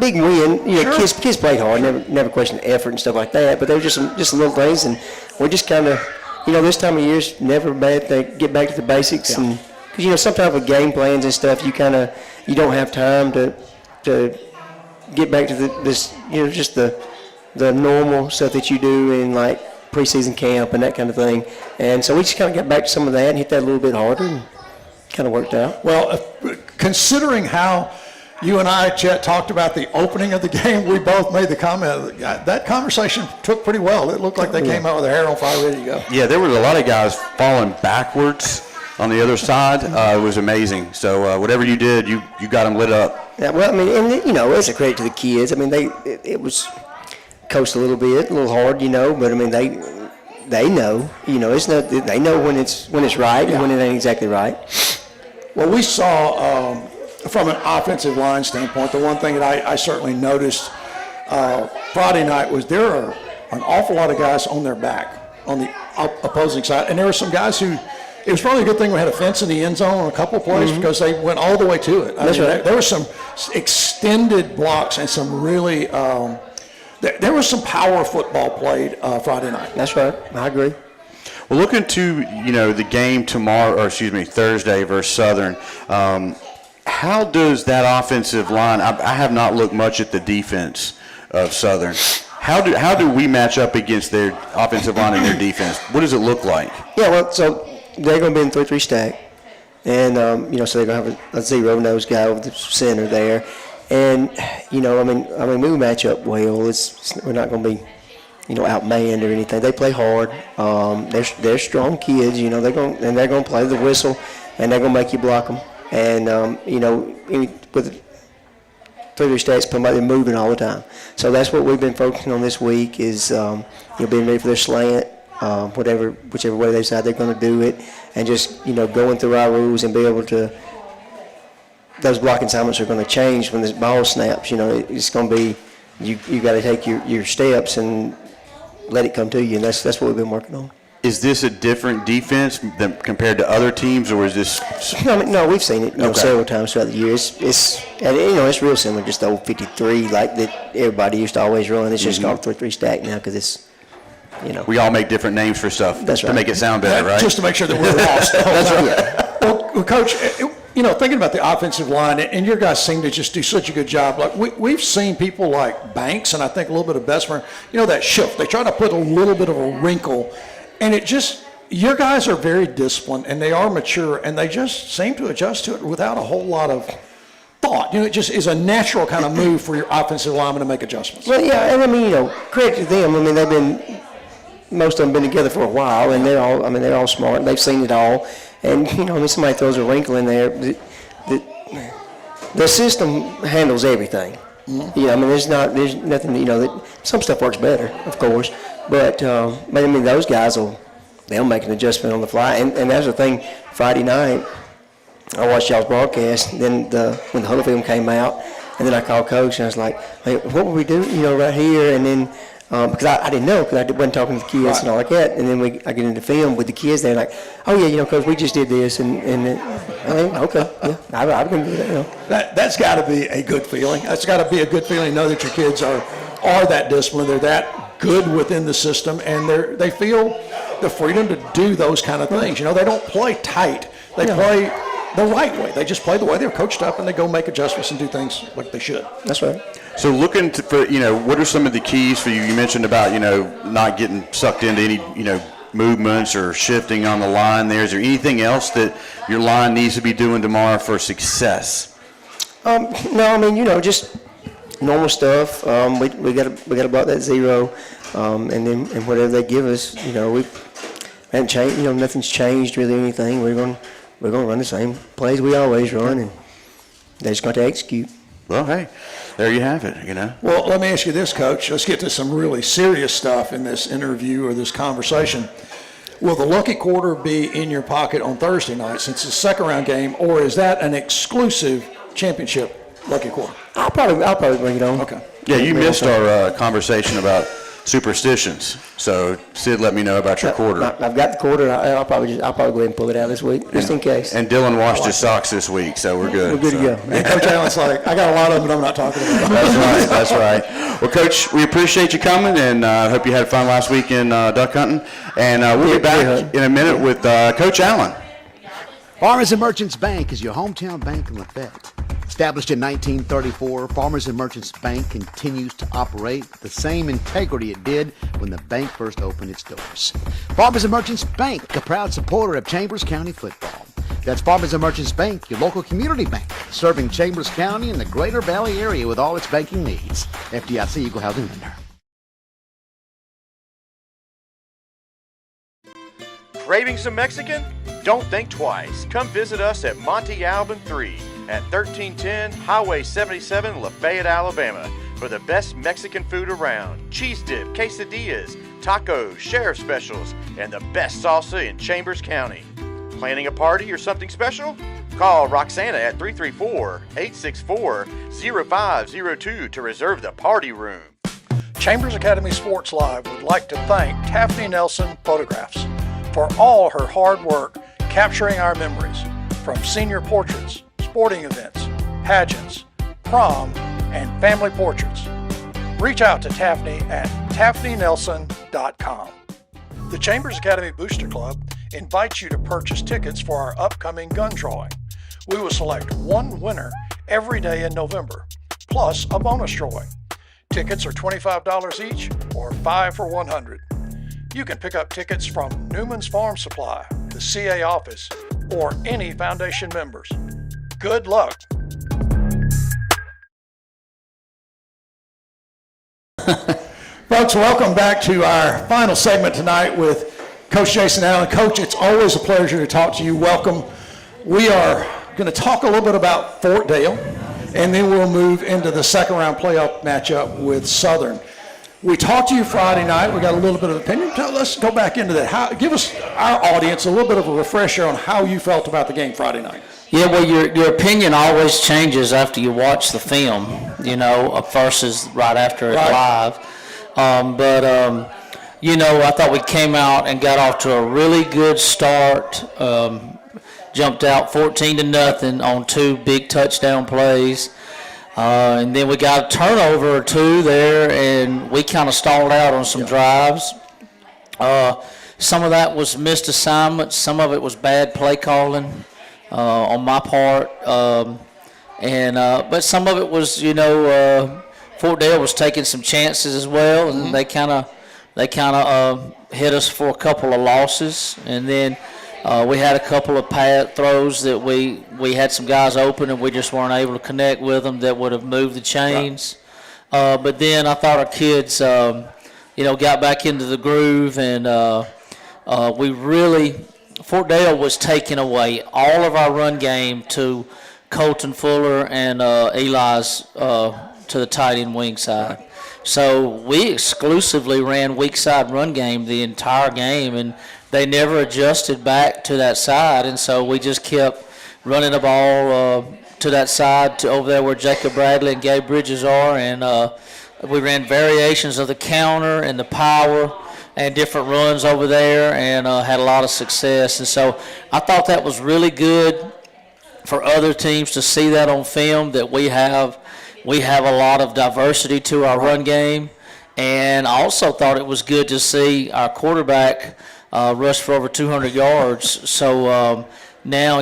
Speaker 7: big win. Kids played hard, never questioned effort and stuff like that, but there were just some little things, and we're just kind of, this time of year is never bad to get back to the basics. And because, sometimes with game plans and stuff, you don't have time to get back to just the normal stuff that you do in, like, preseason camp and that kind of thing. And so we just kind of got back to some of that and hit that a little bit harder. And, kind of worked out.
Speaker 3: Well, considering how you and I, Chet, talked about the opening of the game, we both made the comment that conversation took pretty well. It looked like they came out with their hair on fire, ready to go.
Speaker 4: Yeah, there were a lot of guys falling backwards on the other side. It was amazing. So whatever you did, you got them lit up.
Speaker 7: Yeah, well, it's a credit to the kids. It was coached a little hard, but they know, it's not. They know when it's right and when it ain't exactly right.
Speaker 3: Well, we saw from an offensive line standpoint, the one thing that I certainly noticed Friday night was there are an awful lot of guys on their back on the opposing side, and there were some guys who. It was probably a good thing we had a fence in the end zone on a couple of plays because they went all the way to it.
Speaker 7: That's right.
Speaker 3: There were some extended blocks and some really. There was some power football played Friday night.
Speaker 7: That's right. I agree.
Speaker 4: Well, looking to the game Thursday versus Southern. How does that offensive line? I have not looked much at the defense of Southern. How do we match up against their offensive line and their defense? What does it look like?
Speaker 7: Yeah, well, so they're going to be in 3-3 stack, and so they're going to have a zero-nose guy over the center there. And we match up well. We're not going to be, outmanned or anything. They play hard. They're strong kids. They're going to play the whistle, and they're going to make you block them. And with 3-3 stacks, they're moving all the time. So that's what we've been focusing on this week is being ready for their slant, whichever way they decide they're going to do it, and just going through our rules and be able to. Those blocking assignments are going to change when this ball snaps. It's going to be you got to take your steps and let it come to you, and that's what we've been working on.
Speaker 4: Is this a different defense than compared to other teams, or is this?
Speaker 7: No, we've seen it several times throughout the year. It's real similar, just the old 53 like that everybody used to always run. It's just called 3-3 stack now because it's.
Speaker 4: We all make different names for stuff to make it sound better, right?
Speaker 3: Just to make sure that we're lost.
Speaker 7: That's right.
Speaker 3: Well, Coach, thinking about the offensive line, and your guys seem to just do such a good job. Like we've seen people like Banks, and I think a little bit of Bessemer, that shift. They try to put a little bit of a wrinkle, and your guys are very disciplined, and they are mature, and they just seem to adjust to it without a whole lot of thought. It just is a natural kind of move for your offensive lineman to make adjustments.
Speaker 7: Well, yeah, and credit to them. They've been. Most of them been together for a while, and they're all smart. They've seen it all, and somebody throws a wrinkle in there. the system handles everything. You know, I mean, there's nothing, you know, some stuff works better, of course, but I mean, those guys they'll make an adjustment on the fly, and that's the thing. Friday night, I watched y'all's broadcast. Then when the Holyfield came out, and then I called Coach, and I was like, "Hey, what will we do? You know, right here?" And then because I didn't know, because I wasn't talking to the kids and all like that. And then I get into film with the kids. They're like, "Oh yeah, you know, Coach, we just did this," and I mean, okay, yeah, I'm gonna do that. You know.
Speaker 3: That's got to be a good feeling. That's got to be a good feeling to know that your kids are that disciplined. They're that good within the system, and they feel the freedom to do those kind of things. You know, they don't play tight. They play the right way. They just play the way they're coached up, and they go make adjustments and do things like they should.
Speaker 7: That's right.
Speaker 4: So looking for, you know, what are some of the keys for you? You mentioned about, you know, not getting sucked into any, you know, movements or shifting on the line there. Is there anything else that your line needs to be doing tomorrow for success?
Speaker 7: No, I mean, you know, just normal stuff. We got to block that zero, and then whatever they give us, you know, we haven't changed. You know, nothing's changed really. Anything. We're gonna run the same plays we always run, and they just got to execute.
Speaker 4: Well, hey, there you have it, you know.
Speaker 3: Well, let me ask you this, Coach. Let's get to some really serious stuff in this interview or this conversation. Will the lucky quarter be in your pocket on Thursday night since it's a second-round game, or is that an exclusive championship lucky quarter?
Speaker 7: I'll probably bring it on.
Speaker 3: Okay.
Speaker 4: Yeah, you missed our conversation about superstitions. So Sid let me know about your quarter.
Speaker 7: I've got the quarter. I'll probably go ahead and pull it out this week, just in case.
Speaker 4: And Dylan washed his socks this week, so we're good.
Speaker 7: We're good to go.
Speaker 3: And Coach Allen's like, I got a lot of them, but I'm not talking about them.
Speaker 4: That's right. Well, Coach, we appreciate you coming, and I hope you had fun last week in duck hunting. And we'll be back in a minute with Coach Allen.
Speaker 2: Farmers and Merchants Bank is your hometown bank in Lafayette. Established in 1934, Farmers and Merchants Bank continues to operate with the same integrity it did when the bank first opened its doors. Farmers and Merchants Bank, a proud supporter of Chambers County football. That's Farmers and Merchants Bank, your local community bank, serving Chambers County and the Greater Valley area with all its banking needs. FDIC Equal Housing Lender.
Speaker 1: Craving some Mexican? Don't think twice. Come visit us at Monte Alban 3 at 1310 Highway 77, Lafayette, Alabama, for the best Mexican food around. Cheese dip, quesadillas, tacos, sheriff specials, and the best salsa in Chambers County. Planning a party or something special? Call Roxana at 334-864-0502 to reserve the party room.
Speaker 5: Chambers Academy Sports Live would like to thank Taffney Nelson Photographs for all her hard work capturing our memories from senior portraits, sporting events, pageants, prom, and family portraits. Reach out to Taffney at taffneynelson.com. The Chambers Academy Booster Club invites you to purchase tickets for our upcoming gun drawing. We will select one winner every day in November, plus a bonus drawing. Tickets are $25 each or $5 for $100. You can pick up tickets from Newman's Farm Supply, the CA office, or any foundation members. Good luck.
Speaker 3: Folks, welcome back to our final segment tonight with Coach Jason Allen. Coach, it's always a pleasure to talk to you. Welcome. We are going to talk a little bit about Fort Dale, and then we'll move into the second round playoff matchup with Southern. We talked to you Friday night. We got a little bit of opinion. Let's go back into that. Give us, our audience, a little bit of a refresher on how you felt about the game Friday night.
Speaker 8: Yeah, well, your opinion always changes after you watch the film, you know, versus right after it live. You know, I thought we came out and got off to a really good start. Jumped out 14-0 on 2 big touchdown plays. And then we got a turnover or 2 there, and we kind of stalled out on some drives. Some of that was missed assignments. Some of it was bad play calling on my part. But some of it was, you know, Fort Dale was taking some chances as well, and they kind of hit us for a couple of losses. And then we had a couple of pad throws that we had some guys open, and we just weren't able to connect with them that would have moved the chains. But then I thought our kids, you know, got back into the groove, and Fort Dale was taking away all of our run game to Colton Fuller and Eli's to the tight end wing side. So we exclusively ran weak side run game the entire game, and they never adjusted back to that side, and so we just kept running the ball to that side, to over there where Jacob Bradley and Gabe Bridges are, and we ran variations of the counter and the power and different runs over there, and had a lot of success. And so I thought that was really good for other teams to see that on film, that we have a lot of diversity to our run game. And I also thought it was good to see our quarterback rush for over 200 yards. So now,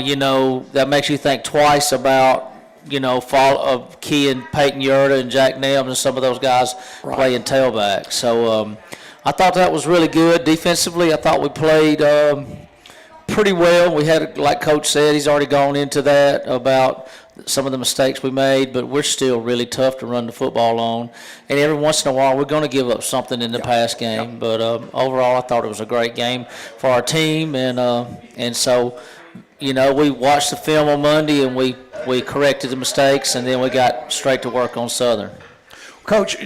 Speaker 8: that makes you think twice about, Key and Peyton Yerta and Jack Nels and some of those guys playing tailback. So I thought that was really good. Defensively, I thought we played pretty well. We had, like Coach said, he's already gone into that about some of the mistakes we made, but we're still really tough to run the football on. And every once in a while, we're going to give up something in the pass game. But overall, I thought it was a great game for our team. And so, we watched the film on Monday, and we corrected the mistakes, and then we got straight to work on Southern.
Speaker 3: Coach,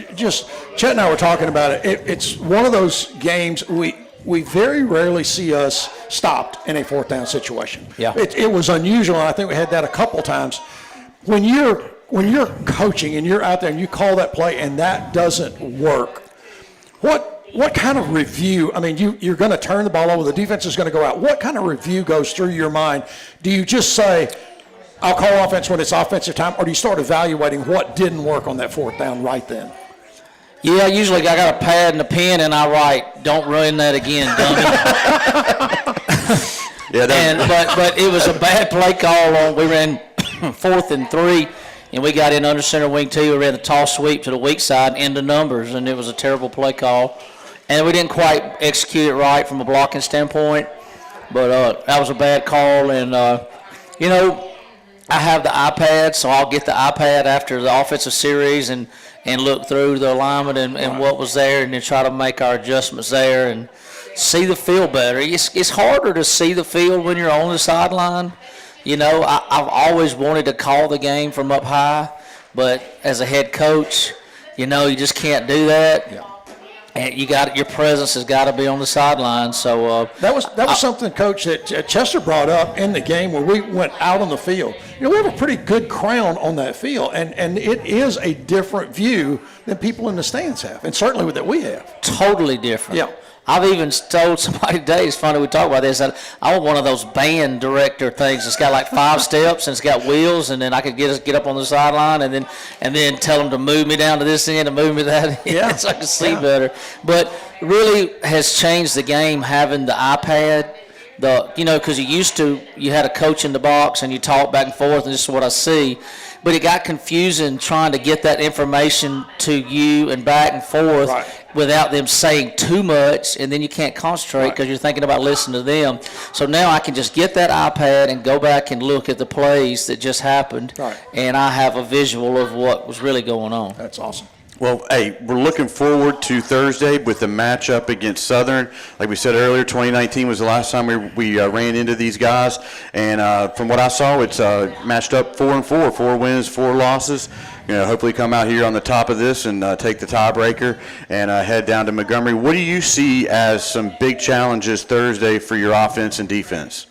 Speaker 3: Chet and I were talking about it. It's one of those games we very rarely see us stopped in a fourth down situation.
Speaker 8: Yeah.
Speaker 3: It was unusual, and I think we had that a couple times. When you're coaching and you're out there and you call that play and that doesn't work, what kind of review? I mean, you're going to turn the ball over. The defense is going to go out. What kind of review goes through your mind? Do you just say, I'll call offense when it's offensive time, or do you start evaluating what didn't work on that fourth down right then?
Speaker 8: Yeah, usually I got a pad and a pen, and I write, "Don't run that again, dummy." But it was a bad play call. We ran 4th and 3, and we got in under center wing 2. We ran the toss sweep to the weak side into numbers, and it was a terrible play call. And we didn't quite execute it right from a blocking standpoint, but that was a bad call. And, I have the iPad, so I'll get the iPad after the offensive series and look through the alignment and what was there, and then try to make our adjustments there and see the field better. It's harder to see the field when you're on the sideline. I've always wanted to call the game from up high, but as a head coach, you just can't do that.
Speaker 3: Yeah.
Speaker 8: And your presence has got to be on the sideline. So
Speaker 3: that was something, Coach, that Chester brought up in the game when we went out on the field. We have a pretty good crown on that field, and it is a different view than people in the stands have, and certainly that we have.
Speaker 8: Totally different.
Speaker 3: Yeah.
Speaker 8: I've even told somebody today, it's funny we talk about this, that I want one of those band director things. It's got like 5 steps and it's got wheels, and then I could get up on the sideline and then tell them to move me down to this end and move me to that end so I can see better. But really has changed the game having the iPad. Because you had a coach in the box and you talk back and forth, and this is what I see. But it got confusing trying to get that information to you and back and forth without them saying too much, and then you can't concentrate because you're thinking about listening to them. So now I can just get that iPad and go back and look at the plays that just happened, and I have a visual of what was really going on.
Speaker 3: That's awesome.
Speaker 4: Well, hey, we're looking forward to Thursday with the matchup against Southern. Like we said earlier, 2019 was the last time we ran into these guys. And from what I saw, it's matched up 4-4, 4 wins, 4 losses. Hopefully come out here on the top of this and take the tiebreaker and head down to Montgomery. What do you see as some big challenges Thursday for your offense and defense?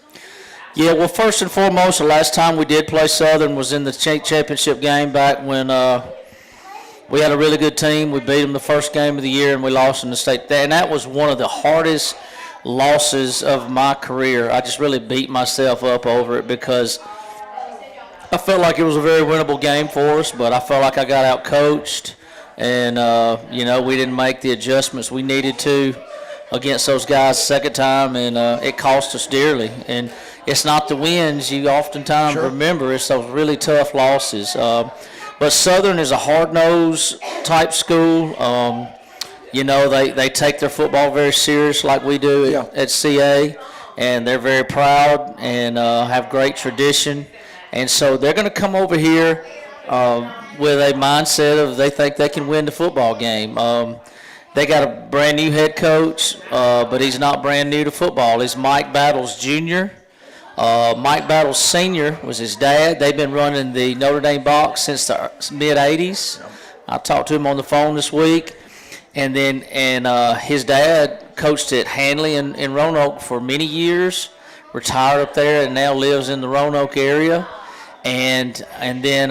Speaker 8: Yeah, well, first and foremost, the last time we did play Southern was in the championship game back when we had a really good team. We beat them the first game of the year, and we lost in the state. And that was one of the hardest losses of my career. I just really beat myself up over it because I felt like it was a very winnable game for us, but I felt like I got out-coached. And, we didn't make the adjustments we needed to against those guys the second time, and it cost us dearly. And it's not the wins you oftentimes remember. It's those really tough losses. But Southern is a hard-nosed type school. They take their football very serious like we do at CA, and they're very proud and have great tradition. And so they're going to come over here with a mindset of they think they can win the football game. They got a brand-new head coach, but he's not brand new to football. He's Mike Battles Jr., Mike Battles Sr. was his dad. They've been running the Notre Dame box since the mid-'80s. I talked to him on the phone this week. And then his dad coached at Hanley in Roanoke for many years, retired up there, and now lives in the Roanoke area. And then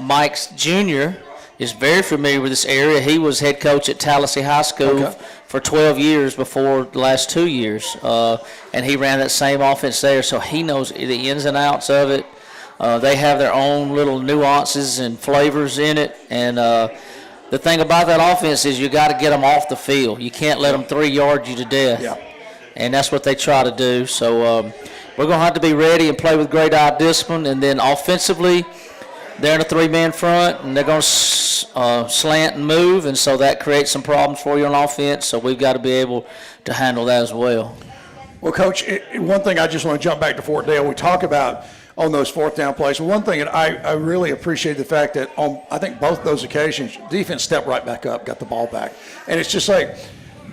Speaker 8: Mike's Jr. is very familiar with this area. He was head coach at Tallahassee High School for 12 years before the last 2 years, and he ran that same offense there, so he knows the ins and outs of it. They have their own little nuances and flavors in it, and the thing about that offense is you got to get them off the field. You can't let them 3-yard you to death.
Speaker 3: Yeah.
Speaker 8: And that's what they try to do. So we're going to have to be ready and play with great eye discipline. And then offensively, they're in a 3-man front, and they're going to slant and move, and so that creates some problems for you on offense. So we've got to be able to handle that as well.
Speaker 3: Well, Coach, one thing I just want to jump back to Fort Dale. We talk about on those fourth down plays. One thing that I really appreciate the fact that on, I think, both those occasions, defense stepped right back up, got the ball back. And it's just like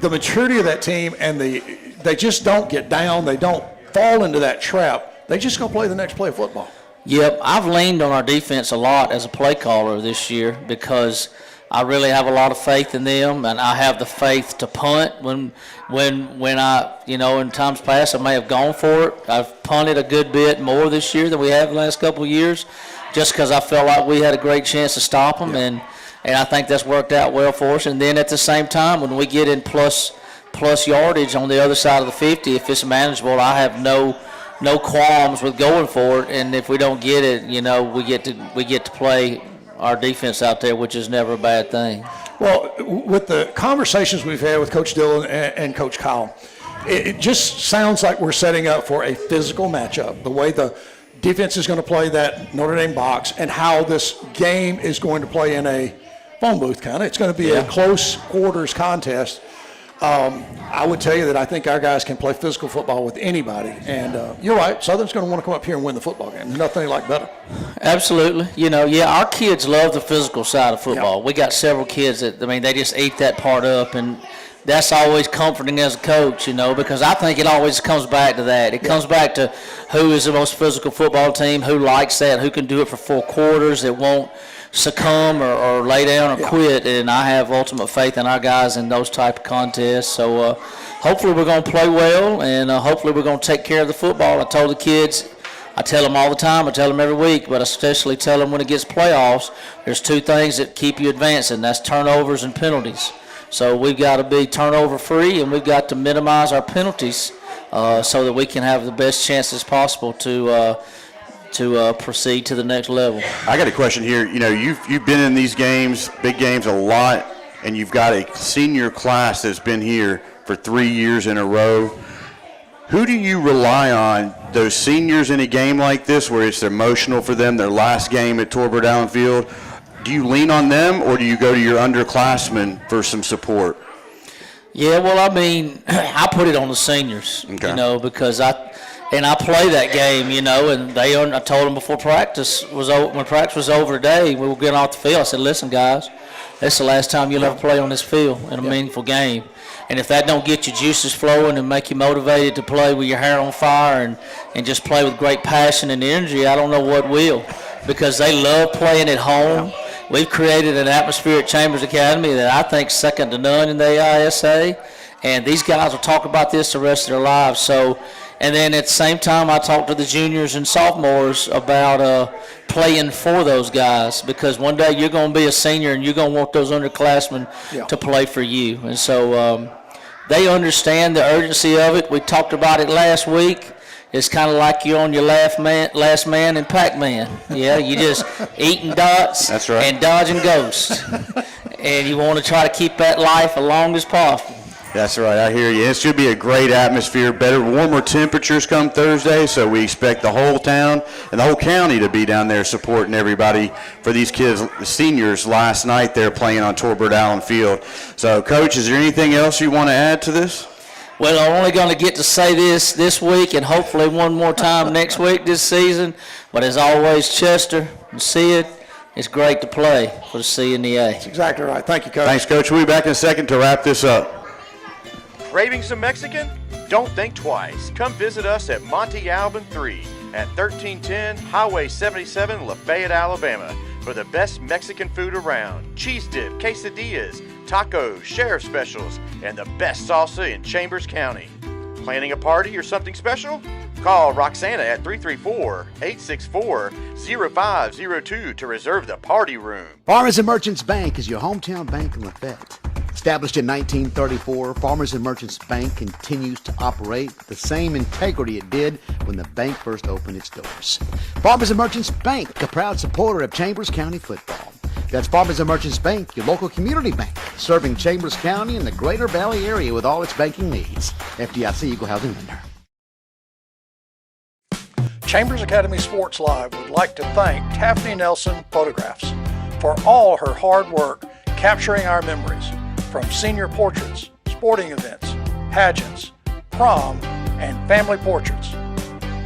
Speaker 3: the maturity of that team, and they just don't get down. They don't fall into that trap. They just go play the next play of football.
Speaker 8: Yep, I've leaned on our defense a lot as a play caller this year because I really have a lot of faith in them, and I have the faith to punt when I, in times past I may have gone for it. I've punted a good bit more this year than we have the last couple of years just because I felt like we had a great chance to stop them, and I think that's worked out well for us. And then at the same time, when we get in plus yardage on the other side of the 50, if it's manageable, I have no qualms with going for it. And if we don't get it, we get to play our defense out there, which is never a bad thing.
Speaker 3: Well, with the conversations we've had with Coach Dillon and Coach Kyle, it just sounds like we're setting up for a physical matchup. The way the defense is going to play that Notre Dame box and how this game is going to play in a phone booth kind of. It's going to be a close quarters contest. I would tell you that I think our guys can play physical football with anybody. And you're right, Southern's going to want to come up here and win the football game. There's nothing like better.
Speaker 8: Absolutely. Our kids love the physical side of football. We got several kids that, they just eat that part up. And that's always comforting as a coach, because I think it always comes back to that. It comes back to who is the most physical football team, who likes that, who can do it for 4 quarters, that won't succumb or lay down or quit. And I have ultimate faith in our guys in those type of contests. So hopefully we're going to play well, and hopefully we're going to take care of the football. I told the kids, I tell them all the time, I tell them every week, but I especially tell them when it gets playoffs, there's 2 things that keep you advancing. That's turnovers and penalties. So we've got to be turnover free, and we've got to minimize our penalties so that we can have the best chances possible to proceed to the next level.
Speaker 4: I got a question here. You've been in these games, big games, a lot, and you've got a senior class that's been here for 3 years in a row. Who do you rely on, those seniors in a game like this where it's emotional for them, their last game at Torbert Allen Field? Do you lean on them, or do you go to your underclassmen for some support?
Speaker 8: Yeah, well, I put it on the seniors, because I play that game, and I told them before practice was over, when practice was over today, we were getting off the field. I said, listen, guys, that's the last time you'll ever play on this field in a meaningful game. And if that don't get your juices flowing and make you motivated to play with your hair on fire and just play with great passion and energy, I don't know what will, because they love playing at home. We've created an atmosphere at Chambers Academy that I think is second to none in the AISA, and these guys will talk about this the rest of their lives. So, and then at the same time, I talk to the juniors and sophomores about playing for those guys, because one day you're going to be a senior and you're going to want those underclassmen to play for you. And so they understand the urgency of it. We talked about it last week. It's kind of like you're on your last man in Pac-Man. You just eating dots and dodging ghosts. And you want to try to keep that life as long as possible.
Speaker 4: That's right, I hear you. It should be a great atmosphere, warmer temperatures come Thursday, so we expect the whole town and the whole county to be down there supporting everybody for these kids, the seniors last night they're playing on Torbert Allen Field. So, Coach, is there anything else you want to add to this?
Speaker 8: Well, I'm only going to get to say this week and hopefully one more time next week this season. But as always, Chester and Sid, it's great to play for the C and the A.
Speaker 3: That's exactly right. Thank you, Coach.
Speaker 4: Thanks, Coach. We'll be back in a second to wrap this up.
Speaker 1: Craving some Mexican? Don't think twice. Come visit us at Monte Alban 3 at 1310 Highway 77, Lafayette, Alabama, for the best Mexican food around. Cheese dip, quesadillas, tacos, sheriff specials, and the best salsa in Chambers County. Planning a party or something special? Call Roxana at 334-864-0502 to reserve the party room.
Speaker 2: Farmers and Merchants Bank is your hometown bank in Lafayette. Established in 1934, Farmers and Merchants Bank continues to operate with the same integrity it did when the bank first opened its doors. Farmers and Merchants Bank, a proud supporter of Chambers County football. That's Farmers and Merchants Bank, your local community bank, serving Chambers County and the Greater Valley area with all its banking needs. FDIC Equal Housing Lender.
Speaker 5: Chambers Academy Sports Live would like to thank Taffney Nelson Photographs for all her hard work capturing our memories from senior portraits, sporting events, pageants, prom, and family portraits.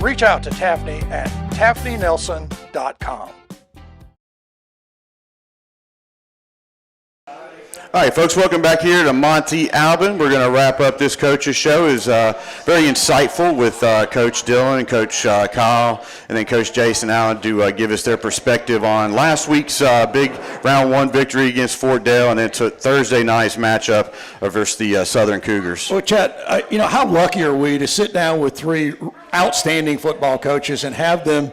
Speaker 5: Reach out to Taffney at taffneynelson.com.
Speaker 4: All right, folks, welcome back here to Monte Alban. We're going to wrap up this coach's show. It's very insightful with Coach Dillon and Coach Kyle and then Coach Jason Allen to give us their perspective on last week's big round one victory against Fort Dale and then Thursday night's matchup versus the Southern Cougars.
Speaker 3: Well, Chet, how lucky are we to sit down with three outstanding football coaches and have them,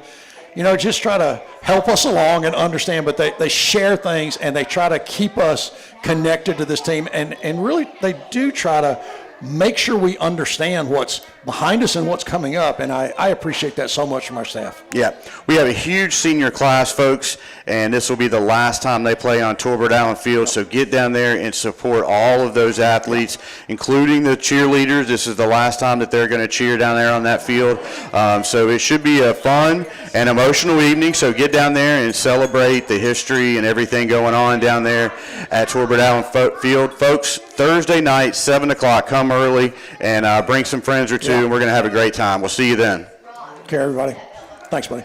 Speaker 3: just try to help us along and understand, but they share things and they try to keep us connected to this team, and really they do try to make sure we understand what's behind us and what's coming up, and I appreciate that so much from our staff.
Speaker 4: Yeah, we have a huge senior class, folks, and this will be the last time they play on Torbert Allen Field, so get down there and support all of those athletes, including the cheerleaders. This is the last time that they're going to cheer down there on that field, so it should be a fun and emotional evening, so get down there and celebrate the history and everything going on down there at Torbert Allen Field. Folks, Thursday night, 7 o'clock, come early and bring some friends or two, and we're going to have a great time. We'll see you then.
Speaker 3: Okay, everybody. Thanks, buddy.